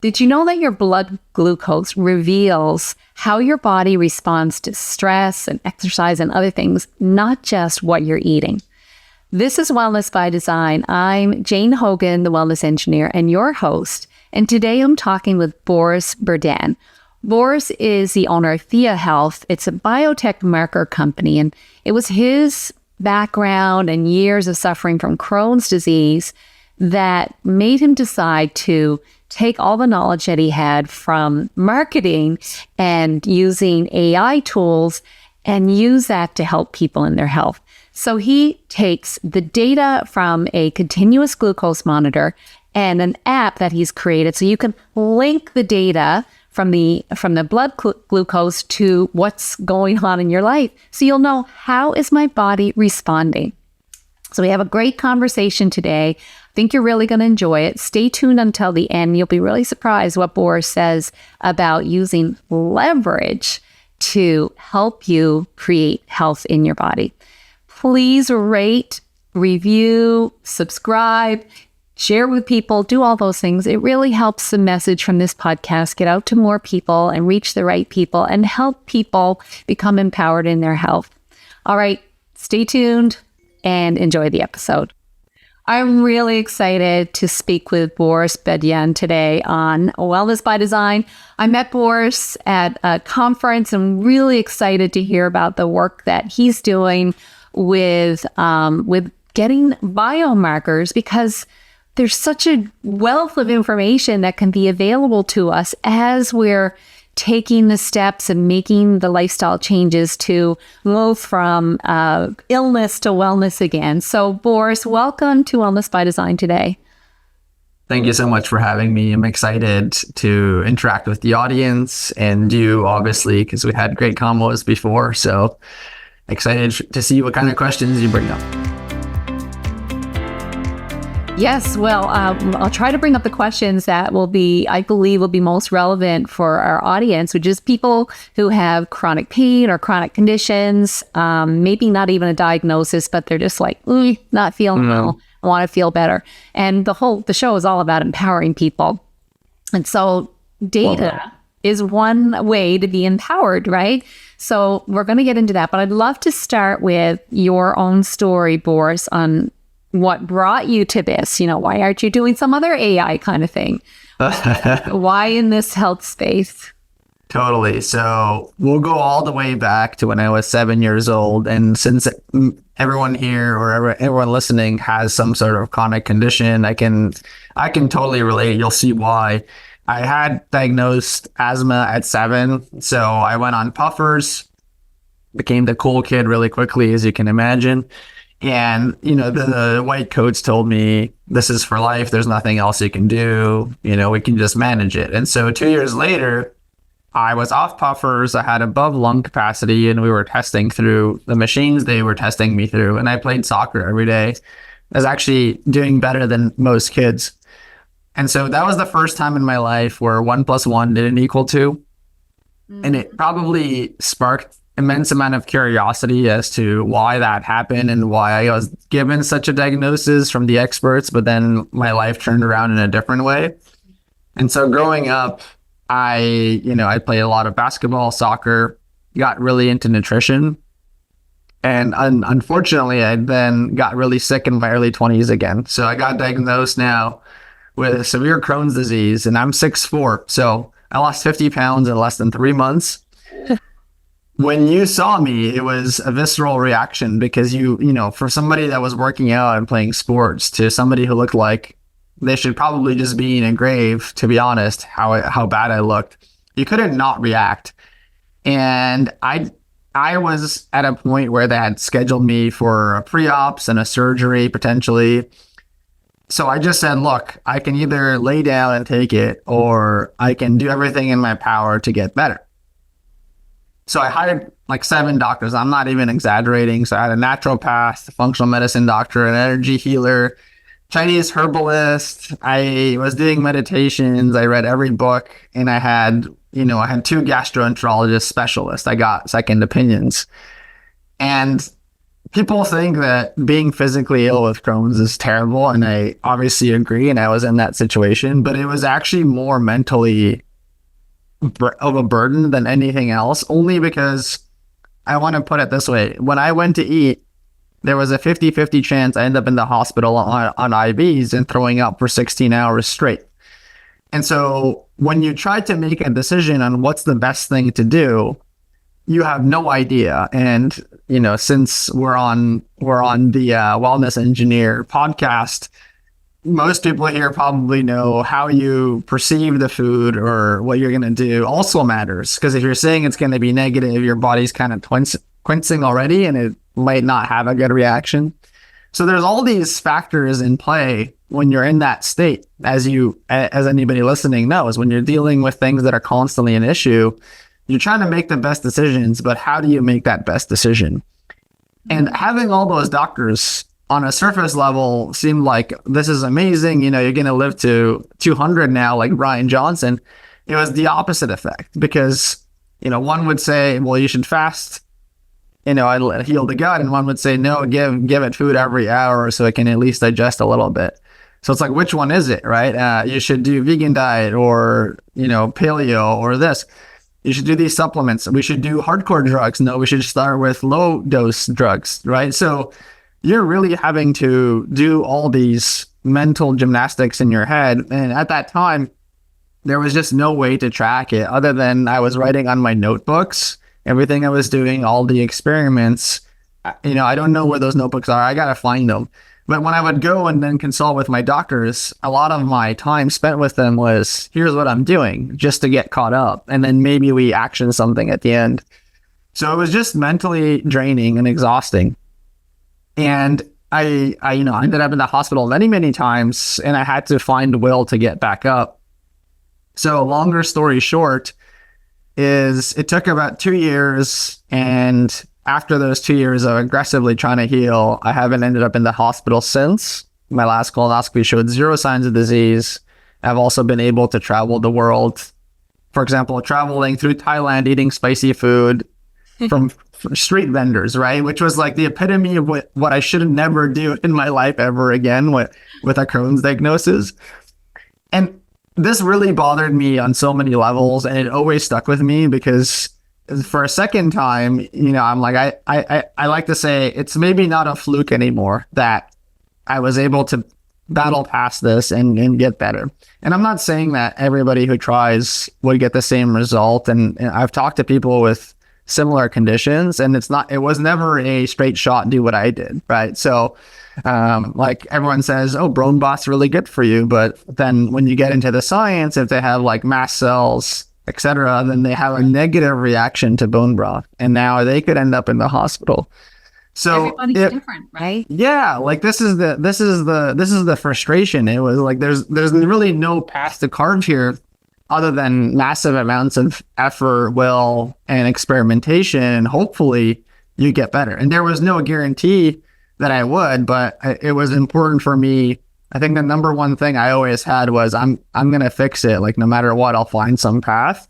Did you know that your blood glucose reveals how your body responds to stress and exercise and other things, not just what you're eating? This is Wellness by Design. I'm Jane Hogan, the wellness engineer, and your host. And today I'm talking with Boris Berjan. Boris is the owner of Theia Health. It's a biotech marker company, and it was his background and years of suffering from Crohn's disease that made him decide to take all the knowledge that he had from marketing and using AI tools and use that to help people in their health. So he takes the data from a continuous glucose monitor and an app that he's created so you can link the data from the blood glucose to what's going on in your life. So you'll know, how is my body responding? So we have a great conversation today. I think you're really going to enjoy it. Stay tuned until the end. You'll be really surprised what Boris says about using leverage to help you create health in your body. Please rate, review, subscribe, share with people, do all those things. It really helps the message from this podcast get out to more people and reach the right people and help people become empowered in their health. All right, stay tuned and enjoy the episode. I'm really excited to speak with Boris Berjan today on Wellness by Design. I met Boris at a conference and really excited to hear about the work that he's doing with getting biomarkers, because there's such a wealth of information that can be available to us as we're taking the steps and making the lifestyle changes to move from illness to wellness again. So Boris, welcome to Wellness by Design today. Thank you so much for having me. I'm excited to interact with the audience and you, obviously, because we had great combos before. So excited to see what kind of questions you bring up. Yes, well, I'll try to bring up the questions that I believe will be most relevant for our audience, which is people who have chronic pain or chronic conditions, maybe not even a diagnosis, but they're just like, not feeling well, I want to feel better. And the show is all about empowering people. And so data is one way to be empowered, right? So we're going to get into that, but I'd love to start with your own story, Boris, on what brought you to this. Why aren't you doing some other AI kind of thing? Why in this health space? Totally. So we'll go all the way back to when I was 7 years old. And since everyone here or everyone listening has some sort of chronic condition, I can totally relate. You'll see why. I had diagnosed asthma at 7. So I went on puffers, became the cool kid really quickly, as you can imagine. And, the white coats told me, this is for life. There's nothing else you can do. We can just manage it. And so 2 years later, I was off puffers. I had above lung capacity, and we were testing through the machines they were testing me through. And I played soccer every day. I was actually doing better than most kids. And so that was the first time in my life where 1 + 1 didn't equal 2. And it probably sparked immense amount of curiosity as to why that happened and why I was given such a diagnosis from the experts, but then my life turned around in a different way. And so growing up, I played a lot of basketball, soccer, got really into nutrition. And unfortunately, I then got really sick in my early 20s again. So I got diagnosed now with severe Crohn's disease, and I'm 6'4". So I lost 50 pounds in less than 3 months. When you saw me, it was a visceral reaction because for somebody that was working out and playing sports to somebody who looked like they should probably just be in a grave, to be honest, how bad I looked, you couldn't not react. And I was at a point where they had scheduled me for a pre-ops and a surgery potentially. So I just said, look, I can either lay down and take it, or I can do everything in my power to get better. So I hired like 7 doctors. I'm not even exaggerating. So I had a naturopath, a functional medicine doctor, an energy healer, Chinese herbalist. I was doing meditations. I read every book, and I had 2 gastroenterologist specialists. I got second opinions. And people think that being physically ill with Crohn's is terrible, and I obviously agree, and I was in that situation, but it was actually more mentally of a burden than anything else, only because I want to put it this way. When I went to eat, there was a 50-50 chance I end up in the hospital on IVs and throwing up for 16 hours straight. And so when you try to make a decision on what's the best thing to do, you have no idea. And, since we're on the Wellness Engineer podcast, most people here probably know how you perceive the food or what you're going to do also matters. Because if you're saying it's going to be negative, your body's kind of quincing already, and it might not have a good reaction. So there's all these factors in play when you're in that state, as anybody listening knows. When you're dealing with things that are constantly an issue, you're trying to make the best decisions, but how do you make that best decision? And having all those doctors on a surface level seemed like, this is amazing. You're going to live to 200 now, like Brian Johnson. It was the opposite effect, because, one would say, well, you should fast, I heal the gut. And one would say, no, give it food every hour so it can at least digest a little bit. So it's like, which one is it, right? You should do vegan diet or, paleo or this. You should do these supplements. We should do hardcore drugs. No, we should start with low dose drugs, right? So you're really having to do all these mental gymnastics in your head. And at that time, there was just no way to track it other than I was writing on my notebooks, everything I was doing, all the experiments. I don't know where those notebooks are. I got to find them. But when I would go and then consult with my doctors, a lot of my time spent with them was, here's what I'm doing, just to get caught up. And then maybe we action something at the end. So it was just mentally draining and exhausting. And I ended up in the hospital many, many times, and I had to find will to get back up. So longer story short is it took about 2 years, and after those 2 years of aggressively trying to heal, I haven't ended up in the hospital since. My last colonoscopy showed 0 signs of disease. I've also been able to travel the world. For example, traveling through Thailand, eating spicy food from street vendors, right? Which was like the epitome of what I should never do in my life ever again with a Crohn's diagnosis. And this really bothered me on so many levels, and it always stuck with me because for a second time, I'm like, I like to say it's maybe not a fluke anymore that I was able to battle past this and get better. And I'm not saying that everybody who tries would get the same result. And I've talked to people with similar conditions, and it was never a straight shot, do what I did, right? So like everyone says, oh, bone broth's really good for you. But then when you get into the science, if they have like mast cells, etc., then they have a negative reaction to bone broth, and now they could end up in the hospital. So everybody's different, right? Yeah, like this is the frustration. It was like there's really no path to carve here other than massive amounts of effort, will, and experimentation, and hopefully you get better. And there was no guarantee that I would, but it was important for me. I think the number one thing I always had was I'm going to fix it. Like no matter what, I'll find some path.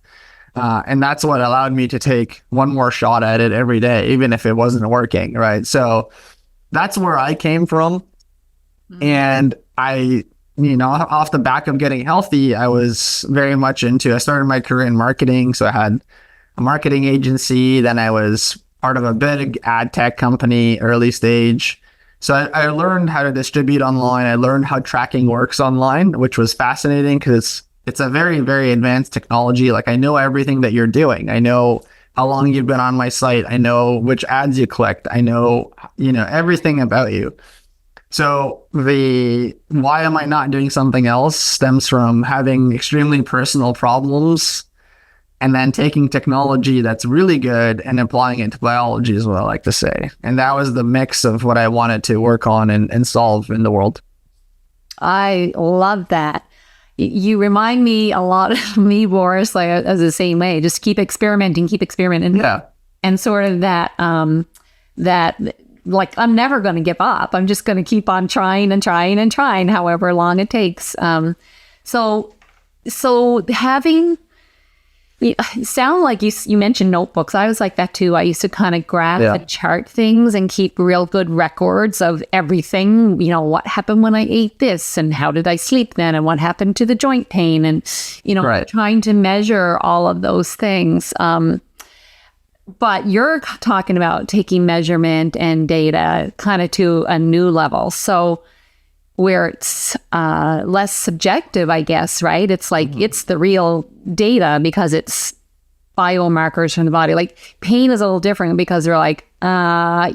And that's what allowed me to take one more shot at it every day, even if it wasn't working. Right. So that's where I came from. Mm-hmm. And off the back of getting healthy, I was very much I started my career in marketing. So I had a marketing agency. Then I was part of a big ad tech company, early stage. So I learned how to distribute online. I learned how tracking works online, which was fascinating because it's a very, very advanced technology. Like I know everything that you're doing. I know how long you've been on my site. I know which ads you clicked. I know, everything about you. So the why am I not doing something else stems from having extremely personal problems and then taking technology that's really good and applying it to biology is what I like to say. And that was the mix of what I wanted to work on and solve in the world. I love that. You remind me a lot of me, Boris, like as the same way, just keep experimenting. Yeah. And sort of that like, I'm never going to give up. I'm just going to keep on trying, however long it takes. So having You sound like you mentioned notebooks. I was like that too. I used to kind of graph and chart things and keep real good records of everything. You know, what happened when I ate this, and how did I sleep then, and what happened to the joint pain, and trying to measure all of those things. But you're talking about taking measurement and data kind of to a new level. So where it's less subjective, I guess, right? It's like it's the real data because it's biomarkers from the body. Like pain is a little different because they're like, I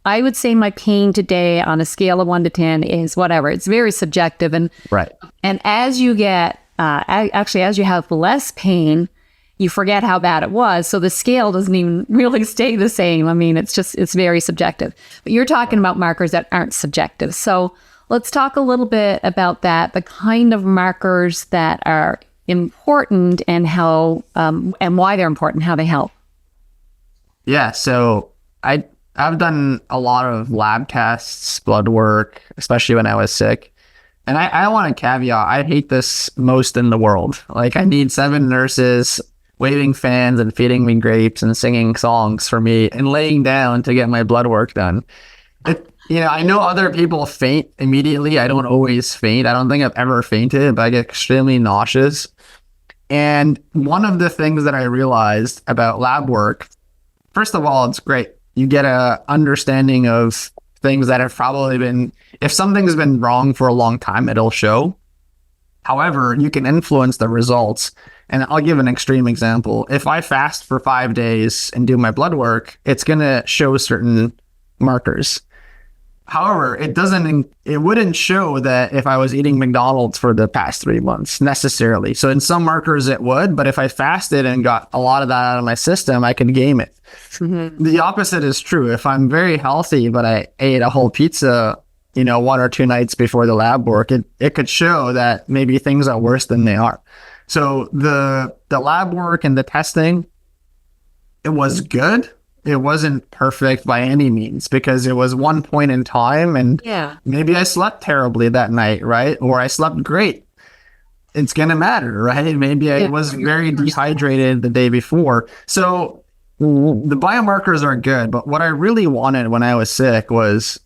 would say my pain today on a scale of 1 to 10 is whatever. It's very subjective. And as you get, as you have less pain, you forget how bad it was. So the scale doesn't even really stay the same. I mean, it's very subjective. But you're talking about markers that aren't subjective. So let's talk a little bit about that, the kind of markers that are important and how and why they're important, how they help. Yeah, so I've done a lot of lab tests, blood work, especially when I was sick. And I want to caveat, I hate this most in the world. Like I need 7 nurses waving fans and feeding me grapes and singing songs for me and laying down to get my blood work done. I know other people faint immediately. I don't always faint. I don't think I've ever fainted, but I get extremely nauseous. And one of the things that I realized about lab work, first of all, it's great. You get a understanding of things that have probably been, if something's been wrong for a long time, it'll show. However, you can influence the results. And I'll give an extreme example. If I fast for 5 days and do my blood work, it's going to show certain markers. However, it wouldn't show that if I was eating McDonald's for the past 3 months necessarily. So in some markers it would, but if I fasted and got a lot of that out of my system, I could game it. Mm-hmm. The opposite is true. If I'm very healthy, but I ate a whole pizza, 1 or 2 nights before the lab work, it could show that maybe things are worse than they are. So the lab work and the testing, it was good. It wasn't perfect by any means because it was one point in time and maybe I slept terribly that night, right? Or I slept great. It's going to matter, right? Maybe I was very dehydrated the day before. So the biomarkers are good, but what I really wanted when I was sick was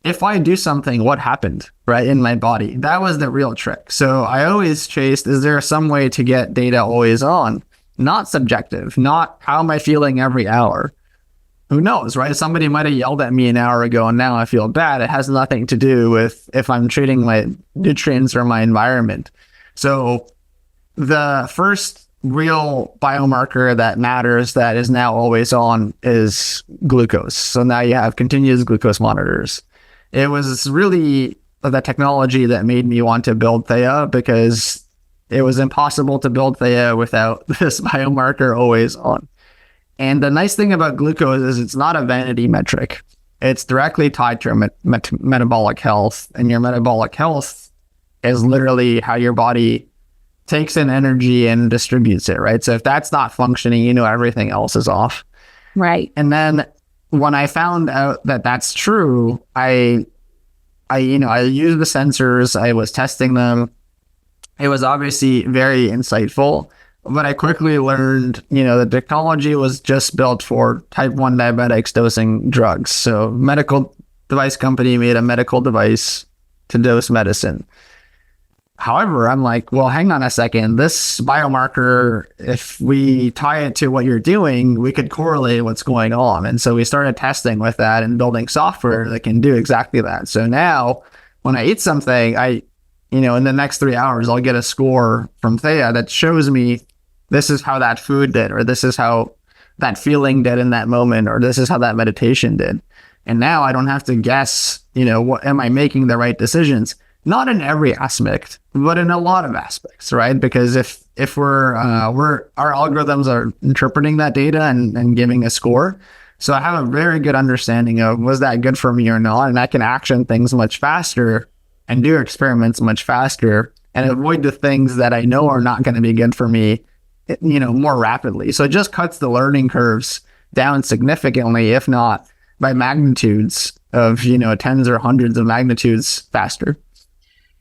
if I do something, what happened, right, in my body? That was the real trick. So I always chased, is there some way to get data always on? Not subjective, not how am I feeling every hour? Who knows, right? Somebody might have yelled at me an hour ago and now I feel bad. It has nothing to do with if I'm treating my nutrients or my environment. So the first real biomarker that matters that is now always on is glucose. So now you have continuous glucose monitors. It was really the technology that made me want to build Theia because it was impossible to build Theia without this biomarker always on. And the nice thing about glucose is it's not a vanity metric. It's directly tied to your metabolic health. And your metabolic health is literally how your body takes in energy and distributes it, right? So if that's not functioning, everything else is off. Right. And then when I found out that that's true, I used the sensors, I was testing them. It was obviously very insightful. But I quickly learned, the technology was just built for type 1 diabetics dosing drugs. So medical device company made a medical device to dose medicine. However, I'm like, well, hang on a second. This biomarker, if we tie it to what you're doing, we could correlate what's going on. And so we started testing with that and building software that can do exactly that. So now when I eat something, in the next 3 hours, I'll get a score from Theia that shows me this is how that food did, or this is how that feeling did in that moment, or this is how that meditation did. And now I don't have to guess, what am I making the right decisions? Not in every aspect, but in a lot of aspects, right? Because if our algorithms are interpreting that data and giving a score, so I have a very good understanding of was that good for me or not, and I can action things much faster and do experiments much faster and avoid the things that I know are not going to be good for me, more rapidly. So it just cuts the learning curves down significantly, if not by magnitudes of, tens or hundreds of magnitudes faster.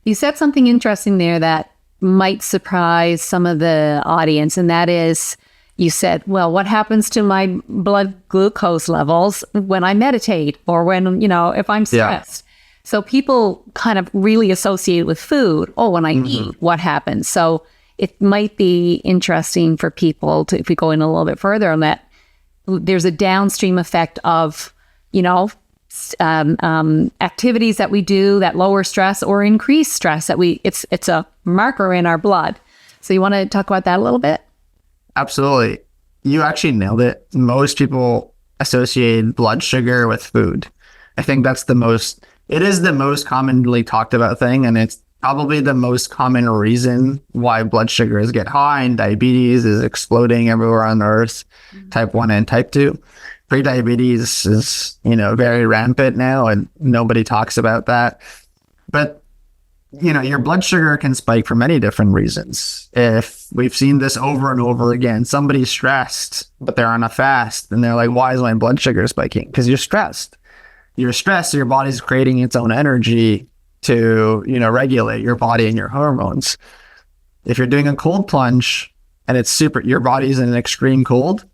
You said something interesting there that might surprise some of the audience. And that is, you said, well, what happens to my blood glucose levels when I meditate or when, if I'm stressed? So people kind of really associate with food. Oh, when I eat, what happens? So it might be interesting for people to, if we go in a little bit further on that, there's a downstream effect of, activities that we do that lower stress or increase stress that it's a marker in our blood. So you want to talk about that a little bit? Absolutely. You actually nailed it. Most people associate blood sugar with food. I think it is the most commonly talked about thing, and it's probably the most common reason why blood sugars get high and diabetes is exploding everywhere on earth, type 1 and type 2. Prediabetes is, very rampant now, and nobody talks about that. But, your blood sugar can spike for many different reasons. If we've seen this over and over again, somebody's stressed, but they're on a fast, and they're like, why is my blood sugar spiking? Because you're stressed. You're stressed, so your body's creating its own energy to, regulate your body and your hormones. If you're doing a cold plunge and your body's in an extreme cold,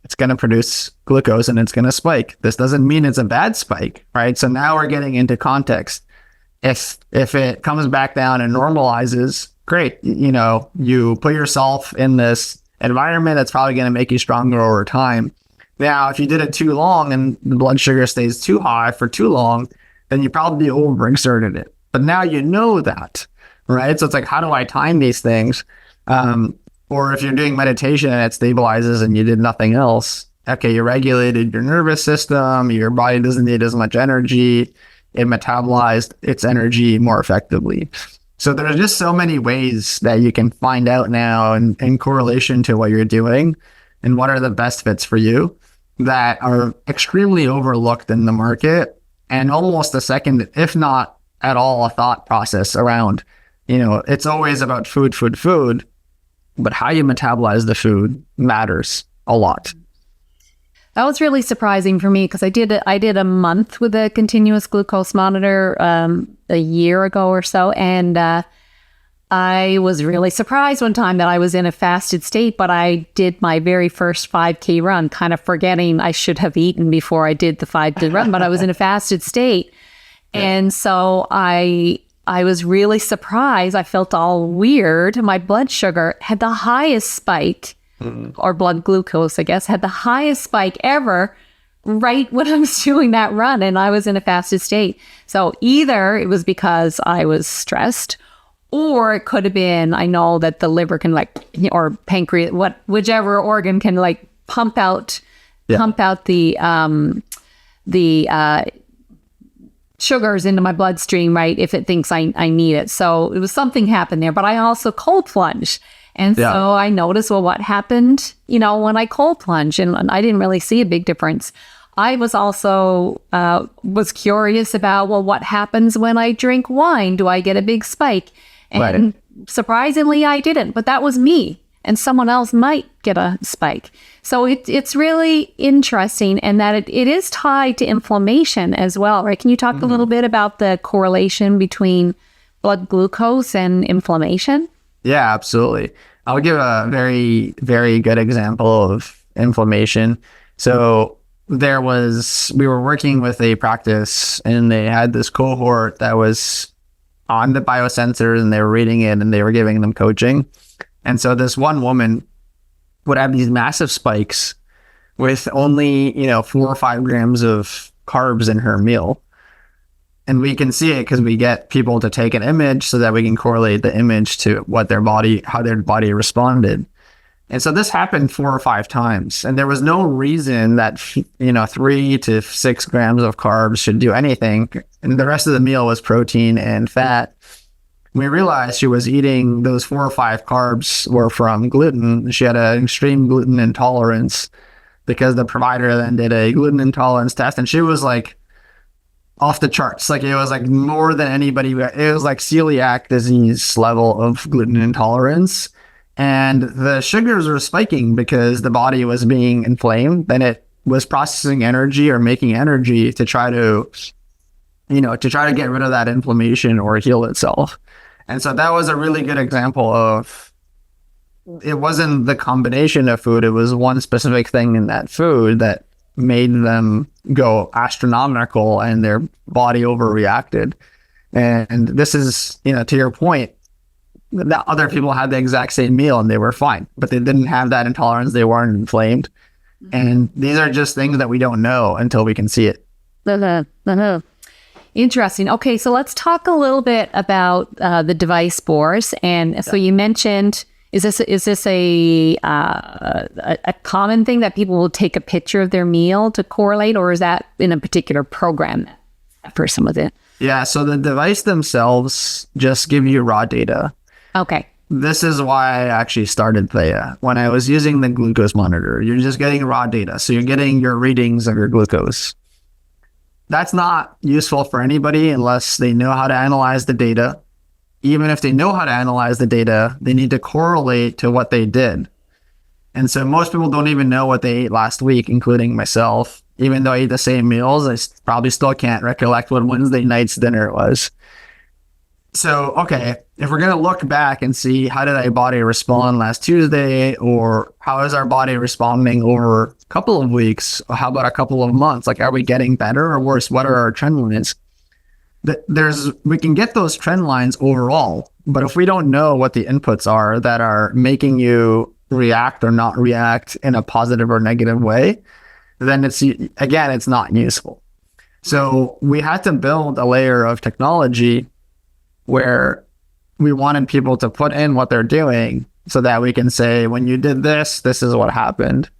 it's going to produce glucose and it's going to spike. This doesn't mean it's a bad spike, right? So now we're getting into context. If it comes back down and normalizes, great. You put yourself in this environment that's probably going to make you stronger over time. Now, if you did it too long and the blood sugar stays too high for too long, then you probably overexerted it. But now you know that, right? So it's like, how do I time these things? Or if you're doing meditation and it stabilizes and you did nothing else, okay, you regulated your nervous system, your body doesn't need as much energy, it metabolized its energy more effectively. So there's just so many ways that you can find out now in correlation to what you're doing and what are the best fits for you that are extremely overlooked in the market, and almost a second, if not at all, a thought process around, it's always about food, but how you metabolize the food matters a lot. That was really surprising for me because I did a month with a continuous glucose monitor a year ago or so, and I was really surprised one time that I was in a fasted state, but I did my very first 5K run, kind of forgetting I should have eaten before I did the 5K run, but I was in a fasted state. And so I was really surprised. I felt all weird. My blood sugar had the highest spike, or blood glucose, I guess, had the highest spike ever right when I was doing that run, and I was in a fasted state. So either it was because I was stressed, or it could have been, I know that the liver can or pancreas, whichever organ can pump out the sugars into my bloodstream, right? If it thinks I need it. So it was something happened there, but I also cold plunged. And so I noticed, well, what happened, when I cold plunge, and I didn't really see a big difference. I was also was curious about, well, what happens when I drink wine? Do I get a big spike? And surprisingly, I didn't, but that was me, and someone else might get a spike. So it's really interesting, and that it is tied to inflammation as well, right? Can you talk a little bit about the correlation between blood glucose and inflammation? Yeah, absolutely. I'll give a very, very good example of inflammation. So we were working with a practice, and they had this cohort that was on the biosensors, and they were reading it, and they were giving them coaching. And so this one woman would have these massive spikes with only, 4 or 5 grams of carbs in her meal. And we can see it because we get people to take an image so that we can correlate the image to how their body responded. And so this happened 4 or 5 times, and there was no reason that 3 to 6 grams of carbs should do anything, and the rest of the meal was protein and fat. We realized she was eating those 4 or 5 carbs were from gluten. She had an extreme gluten intolerance because the provider then did a gluten intolerance test, and she was off the charts. It was more than anybody. It was celiac disease level of gluten intolerance. And the sugars were spiking because the body was being inflamed. Then it was processing energy or making energy to try to get rid of that inflammation or heal itself. And so that was a really good example of, it wasn't the combination of food, it was one specific thing in that food that made them go astronomical and their body overreacted. And this is, to your point, that other people had the exact same meal and they were fine, but they didn't have that intolerance, they weren't inflamed. And these are just things that we don't know until we can see it. Interesting. Okay, so let's talk a little bit about the device, Boris. And so you mentioned, is this a common thing that people will take a picture of their meal to correlate, or is that in a particular program that that person was in? Yeah, so the device themselves just give you raw data. Okay. This is why I actually started Theia. When I was using the glucose monitor, you're just getting raw data. So you're getting your readings of your glucose. That's not useful for anybody unless they know how to analyze the data. Even if they know how to analyze the data, they need to correlate to what they did. And so most people don't even know what they ate last week, including myself. Even though I ate the same meals, I probably still can't recollect what Wednesday night's dinner was. So, okay, if we're going to look back and see how did our body respond last Tuesday, or how is our body responding over a couple of weeks, or how about a couple of months? Like, are we getting better or worse? What are our trend lines? We can get those trend lines overall, but if we don't know what the inputs are that are making you react or not react in a positive or negative way, then it's not useful. So we had to build a layer of technology where we wanted people to put in what they're doing so that we can say, when you did this, this is what happened.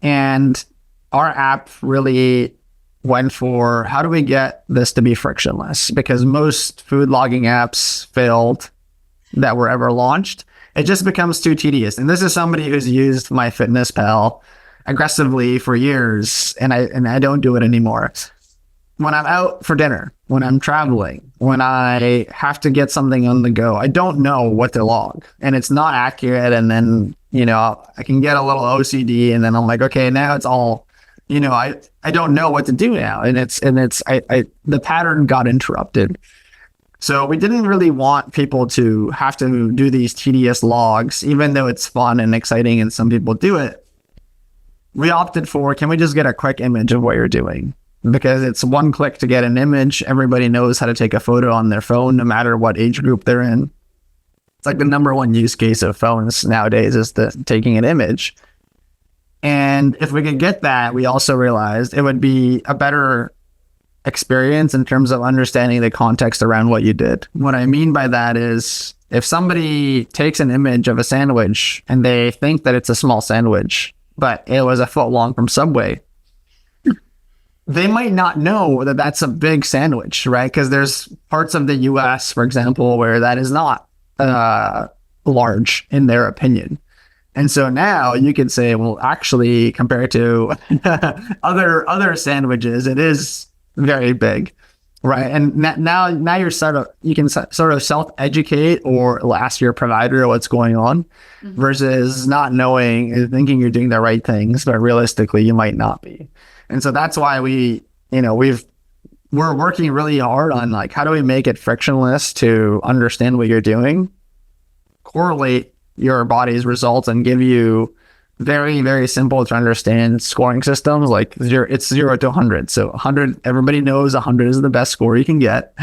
And our app really went for, how do we get this to be frictionless? Because most food logging apps failed that were ever launched. It just becomes too tedious. And this is somebody who's used MyFitnessPal aggressively for years, and I don't do it anymore. When I'm out for dinner, when I'm traveling, when I have to get something on the go, I don't know what to log, and it's not accurate. And then, I can get a little OCD, and then I'm like, okay, now it's all, I don't know what to do now. And the pattern got interrupted. So we didn't really want people to have to do these tedious logs, even though it's fun and exciting and some people do it. We opted for, can we just get a quick image of what you're doing? Because it's one click to get an image. Everybody knows how to take a photo on their phone, no matter what age group they're in. It's like the number one use case of phones nowadays is taking an image. And if we could get that, we also realized it would be a better experience in terms of understanding the context around what you did. What I mean by that is, if somebody takes an image of a sandwich and they think that it's a small sandwich, but it was a foot long from Subway, they might not know that that's a big sandwich, right? Because there's parts of the US, for example, where that is not large in their opinion. And so now you can say, well, actually, compared to other sandwiches, it is very big, right? And now you can sort of self-educate or ask your provider what's going on, versus not knowing and thinking you're doing the right things, but realistically you might not be. And so that's why we're working really hard on, like, how do we make it frictionless to understand what you're doing, correlate your body's results, and give you very, very simple to understand scoring systems. Like it's 0 to 100. So 100, everybody knows 100 is the best score you can get.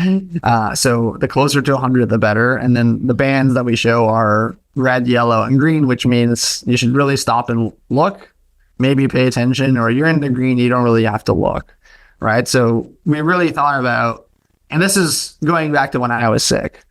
So the closer to 100, the better. And then the bands that we show are red, yellow, and green, which means you should really stop and look, maybe pay attention, or you're in the green, you don't really have to look, right? So we really thought about, and this is going back to when I was sick.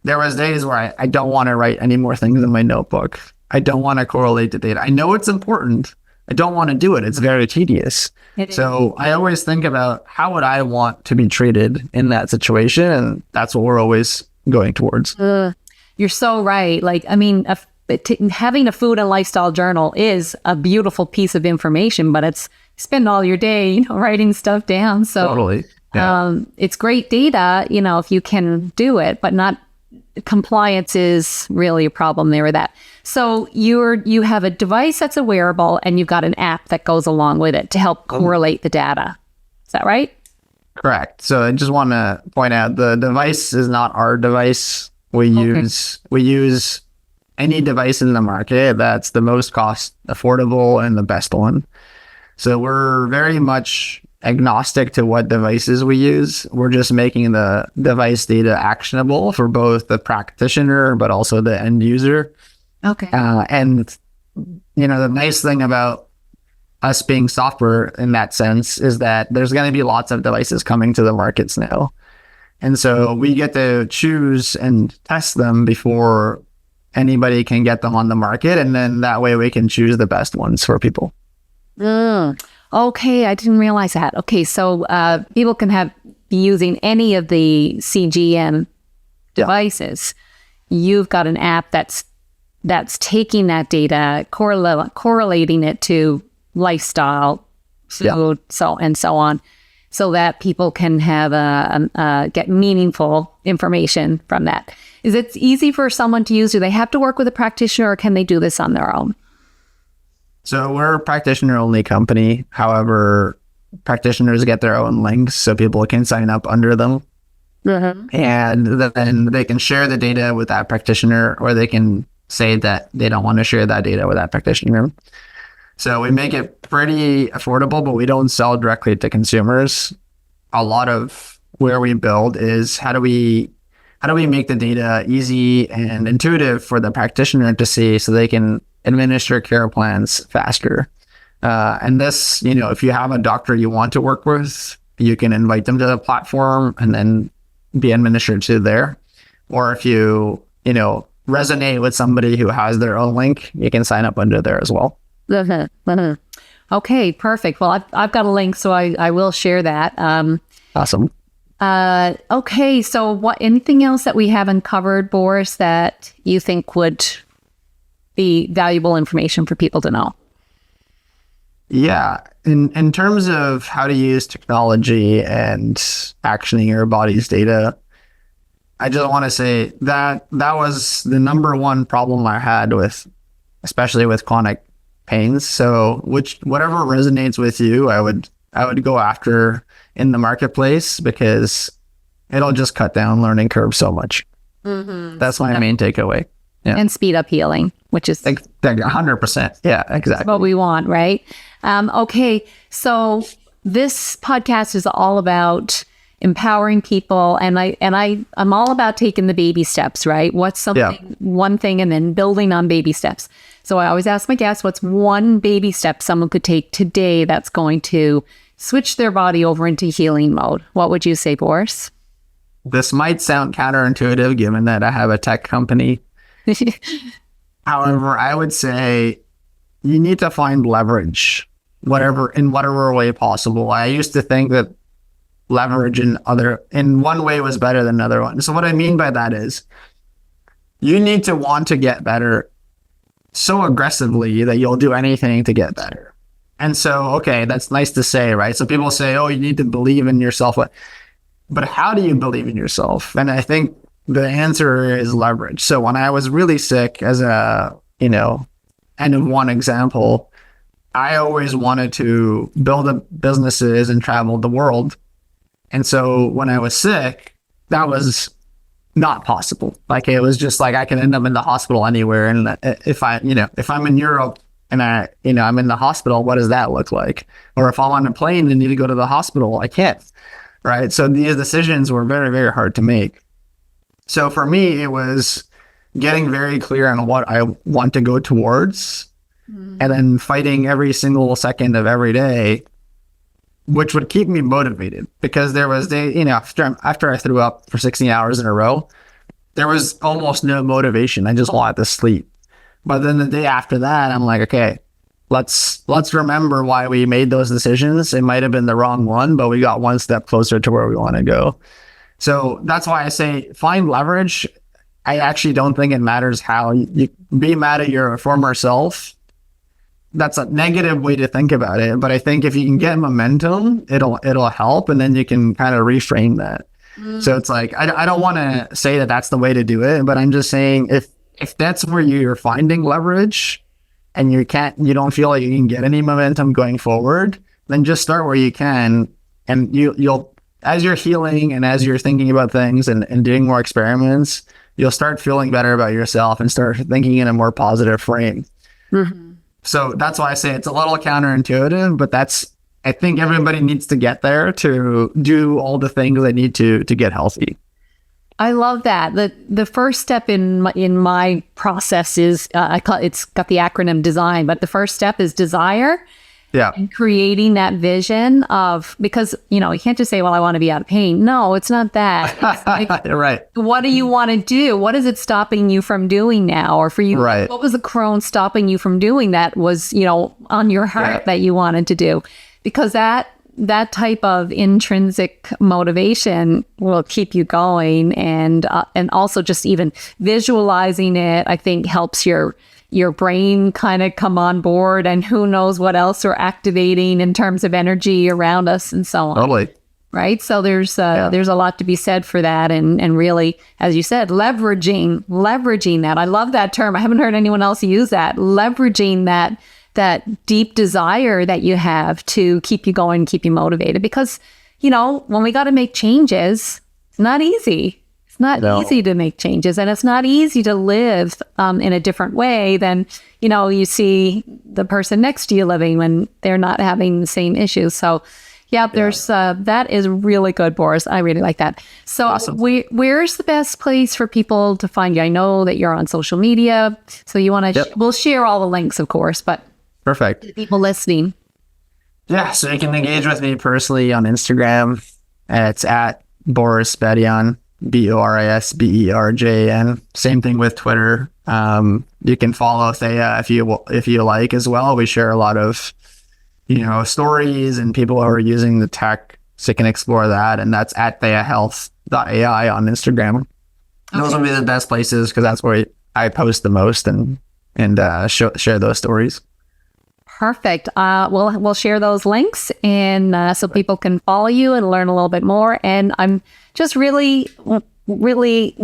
There was days where I don't want to write any more things in my notebook. I don't want to correlate the data. I know it's important. I don't want to do it. It's very tedious. So I always think about, how would I want to be treated in that situation? And that's what we're always going towards. You're so right. Like, I mean, having a food and lifestyle journal is a beautiful piece of information, but it's spend all your day, writing stuff down. So totally. Yeah. It's great data, if you can do it, but not compliance is really a problem there with that. So you have a device that's a wearable, and you've got an app that goes along with it to help correlate the data. Is that right? Correct. So I just want to point out, the device is not our device. We use any device in the market that's the most cost affordable and the best one. So we're very much agnostic to what devices we use. We're just making the device data actionable for both the practitioner, but also the end user. Okay. And, the nice thing about us being software in that sense is that there's going to be lots of devices coming to the markets now. And so we get to choose and test them before anybody can get them on the market. And then that way we can choose the best ones for people. Okay, I didn't realize that. Okay, so people can be using any of the CGM devices. You've got an app that's taking that data, correlating it to lifestyle, food, so on, so that people can have get meaningful information from that. Is it easy for someone to use? Do they have to work with a practitioner, or can they do this on their own? So we're a practitioner-only company. However, practitioners get their own links, so people can sign up under them. Mm-hmm. And then they can share the data with that practitioner, or they can say that they don't want to share that data with that practitioner. So we make it pretty affordable, but we don't sell directly to consumers. A lot of where we build is how do we make the data easy and intuitive for the practitioner to see so they can administer care plans faster. And this, if you have a doctor you want to work with, you can invite them to the platform and then be administered to there. Or if you, resonate with somebody who has their own link, you can sign up under there as well. Okay, perfect. Well, I've got a link, so I will share that. Awesome. Okay, so anything else that we haven't covered, Boris, that you think would be valuable information for people to know? Yeah. In terms of how to use technology and actioning your body's data, I just want to say that was the number one problem I had especially with chronic pains. So whatever resonates with you, I would go after in the marketplace, because it'll just cut down learning curve so much. Mm-hmm. That's my main takeaway. Yeah. And speed up healing, which is 100%. Yeah, exactly. What we want, right? Okay, so this podcast is all about empowering people, and I'm all about taking the baby steps, right? What's something, one thing, and then building on baby steps. So I always ask my guests, what's one baby step someone could take today that's going to switch their body over into healing mode? What would you say, Boris? This might sound counterintuitive given that I have a tech company. However, I would say you need to find leverage, in whatever way possible. I used to think that leverage in one way was better than another one. So what I mean by that is you need to want to get better so aggressively that you'll do anything to get better. And so, okay, that's nice to say, right? So people say, oh, you need to believe in yourself. But how do you believe in yourself? And I think the answer is leverage. So when I was really sick, as a, end of one example, I always wanted to build businesses and travel the world. And so when I was sick, that was not possible. Like, it was just like I can end up in the hospital anywhere. And if I'm in Europe and I'm in the hospital, what does that look like? Or if I'm on a plane and need to go to the hospital, I can't. Right. So these decisions were very, very hard to make. So for me, it was getting very clear on what I want to go towards, and then fighting every single second of every day, which would keep me motivated, because there was after I threw up for 16 hours in a row, there was almost no motivation. I just wanted to sleep. But then the day after that, I'm like, okay, let's remember why we made those decisions. It might have been the wrong one, but we got one step closer to where we want to go. So that's why I say find leverage. I actually don't think it matters how you be mad at your former self. That's a negative way to think about it. But I think if you can get momentum, it'll help. And then you can kind of reframe that. So it's like, I don't want to say that that's the way to do it, but I'm just saying if that's where you're finding leverage and you don't feel like you can get any momentum going forward, then just start where you can. And you'll, as you're healing and as you're thinking about things and doing more experiments, you'll start feeling better about yourself and start thinking in a more positive frame. Mm-hmm. So that's why I say it's a little counterintuitive, but I think everybody needs to get there to do all the things they need to get healthy. I love that. The first step in my process is it's got the acronym design, but the first step is desire. Yeah. And creating that vision of, because, you can't just say, well, I want to be out of pain. No, it's not that. It's like, right. What do you want to do? What is it stopping you from doing now? Or for you, right. What was the Crohn stopping you from doing that was, on your heart that you wanted to do? Because that type of intrinsic motivation will keep you going. And also just even visualizing it, I think helps your brain kind of come on board, and who knows what else we're activating in terms of energy around us and so on. Totally. Right. So there's a lot to be said for that. And really, as you said, leveraging that. I love that term. I haven't heard anyone else use that. Leveraging that deep desire that you have to keep you going, keep you motivated. Because, when we got to make changes, it's not easy. It's not easy to make changes, and it's not easy to live in a different way than, you see the person next to you living when they're not having the same issues. So, there's that is really good, Boris. I really like that. So, awesome. Where's the best place for people to find you? I know that you're on social media, so you want to. We'll share all the links, of course, but perfect. People listening. Yeah, so you can engage with me personally on Instagram. It's at Boris Berjan. BorisBerjan. Same thing with Twitter. You can follow Theia if you like as well. We share a lot of stories and people who are using the tech, so you can explore that. And that's at TheiaHealth.ai on Instagram. Okay. Those will be the best places because that's where I post the most and share those stories. Perfect. We'll share those links, and so people can follow you and learn a little bit more. And I'm just really, really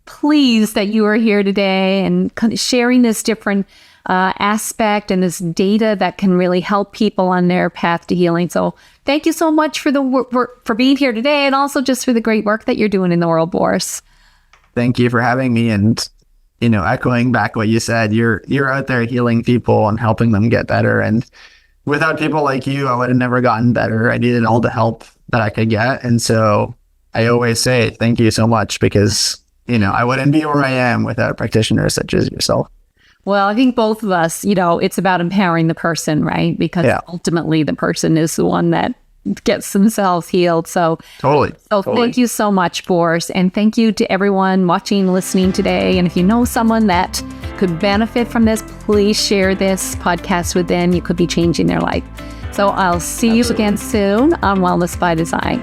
pleased that you are here today and kind of sharing this different aspect and this data that can really help people on their path to healing. So thank you so much for for being here today, and also just for the great work that you're doing in the world, Boris. Thank you for having me. And echoing back what you said, you're out there healing people and helping them get better. And without people like you, I would have never gotten better. I needed all the help that I could get. And so I always say thank you so much, because, I wouldn't be where I am without practitioners such as yourself. Well, I think both of us, it's about empowering the person, right? Because ultimately the person is the one that gets themselves healed. So totally. Thank you so much, Boris. And thank you to everyone watching, listening today. And if you know someone that could benefit from this, please share this podcast with them. You could be changing their life. So I'll see you again soon on Wellness by Design.